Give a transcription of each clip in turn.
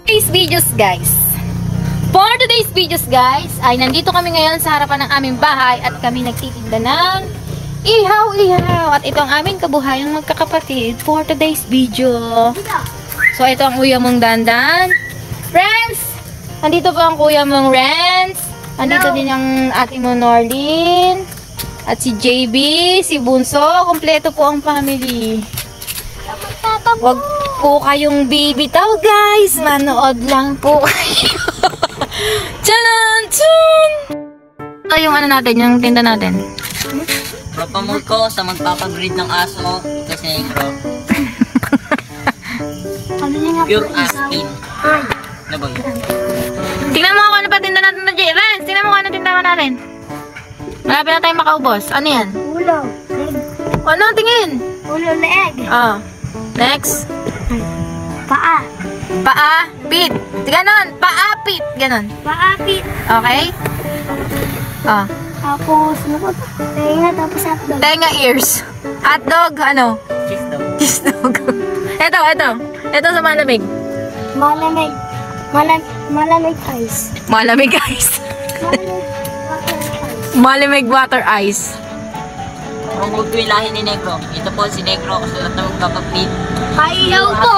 Today's videos guys. For today's videos guys, ay nandito kami ngayon sa harapan ng aming bahay at kami nagtitinda ng ihaw-ihaw. At ito ang aming kabuhayang magkakapatid for today's video. So ito ang kuya mong Dandan. Friends! Nandito po ang kuya mong Renz. Nandito din ang ate mo Norlin. At si JB, si Bunso. Kompleto po ang family. Wag po kayong bibitaw guys. Manood lang po kayo. Tchanan! Tsun! Ito yung ano natin, yung tinda natin. Propamol ko sa magpapabreed ng aso kasi negro. Pure aspin. Ano ba yun? Tingnan mo kung ano pa tinda natin na Renz. Tingnan mo kung ano tinda natin. Malapit na tayo makaubos. Ano yan? Ulo. Ano? Tingin? Ulo leeg. Oh. Next. Paa. Paa, pit. Ganon. Paa, pit. Ganon. Paa, pit. Okay? Oh. Tapos, ano ba? Tenga, tapos hotdog. Tenga ears. Hotdog, ano? Cheese daw. Cheese dog. Ito. Ito sa malamig. Malamig. Malamig ice. Malamig ice. Malamig water ice. Promote ko yung lahi ni Negro. Ito po si Negro kasi at na magpapabreed. Ayaw ko!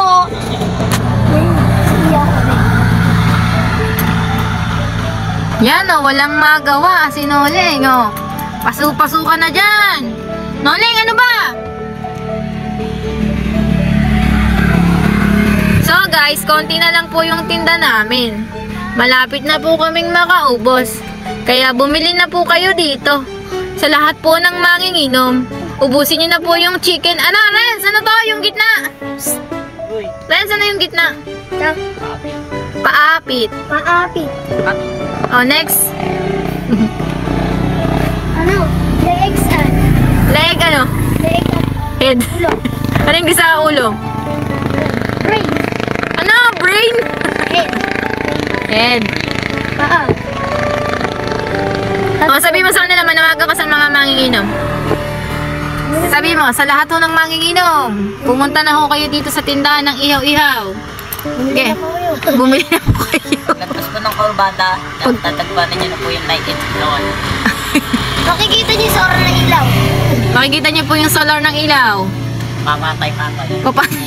Yan o, walang magawa. Si Noling o. Pasu-pasukan na dyan. Noling, ano ba? So guys, konti na lang po yung tinda namin. Malapit na po kaming makaubos. Kaya bumili na po kayo dito. Sa lahat po ng manginginom. Ubusin nyo na po yung chicken. Ano, Renz? Ano to? Yung gitna. Renz, ano yung gitna? Paapit. Paapit. Oh, next. Ano? Legs at. Leg, ano? Leg at. Head. Ulo. Ano yung gisa sa ulo? Brain. Ano? Brain? Head. Head. Paa. O, sabi mo sa kanila, manawagan ka sa mga manginginom. Sabi mo, sa lahat ho ng manginginom, pumunta na ho kayo dito sa tindahan ng ihaw-ihaw. Okay. Bumili na po kayo. Lagpas po ng kurbada, tatagpanan niyo na po yung light and floor. Makikita niyo sa oras ng ilaw. Makikita niyo po yung solar ng ilaw. Papatay-patay. Papatay.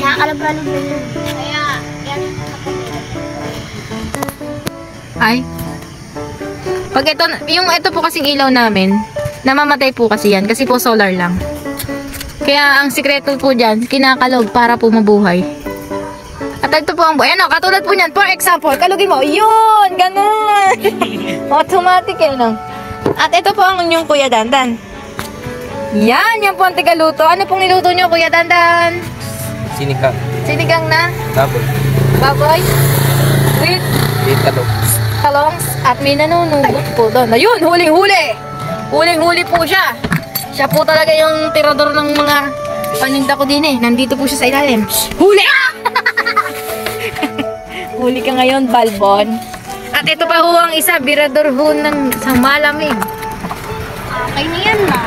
Nakakalabalo na yun. Kaya, yan. Ay. Pag ito, yung ito po kasing ilaw namin, namamatay po kasi yan, kasi po solar lang. Kaya ang sikreto po dyan, kinakalog para po mabuhay. At ito po ang buhay. Ano, katulad po niyan, for example, kalugin mo, yun, ganun. Automatic yan, no? At ito po ang inyong Kuya Dandan. Yan po ang tigaluto. Ano pong niluto nyo, Kuya Dandan? Sinigang. Sinigang na? Baboy. Baboy? With? With Talongs at may nanunugot po doon. Ayun, huling-huli! Huling-huli po siya. Siya po talaga yung tirador ng mga paninda ko din eh. Nandito po siya sa ilalim. Huli! Huli ka ngayon, Balbon. At ito pa ho ang isa, birador ho ng sa malamig. Okay na yan, ma.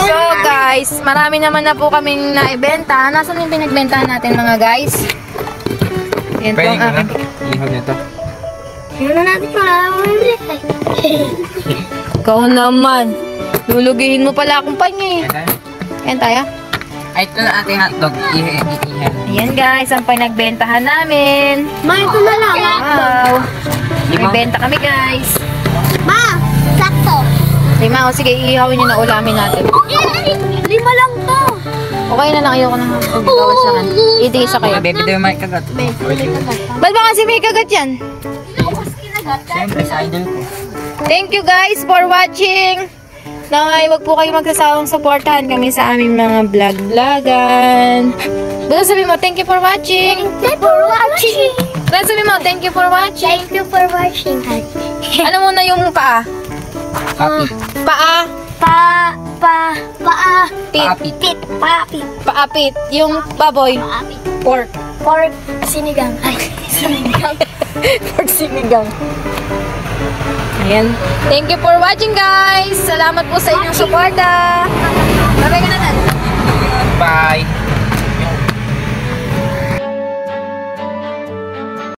So guys, marami naman na po kaming naibenta. Nasaan yung pinagbentahan natin mga guys? Yan po ang aking. Ihaw nito. Yan na natin malamig. Ikaw naman. Lulugihin mo pala akong panya eh. Yan tayo. Ay, ito na ating hotdog. Ayan guys, ang pinagbentahan namin. Ma, ito na lang. Wow. Nagbenta kami guys. Ma, sakto. Lima, o sige, iihawin nyo na ulamin natin. 5 lang to. Okay na lang, ayoko na bawas lang. Itigisa kayo. Baby, daw may kagat. Ba't ba kasi may kagat yan? Siyempre, sa idol ko. Thank you guys for watching. Nay, wag po kayo magsasawang supportahan kami sa aming mga vlog-vlogan. Basta sabi mo, thank you for watching. Thank you for watching. Basta sabi mo, thank you for watching. Thank you for watching. Ano muna yung paa? Paa. Paa. Pit. Pit. Paapit. Paapit. Yung baboy. Paapit. Pork. Pork. Sinigang. Ay, sinigang. Pork sinigang. Ayan. Thank you for watching guys. Salamat po sa inyong suporta. Bye-bye ka na. Bye.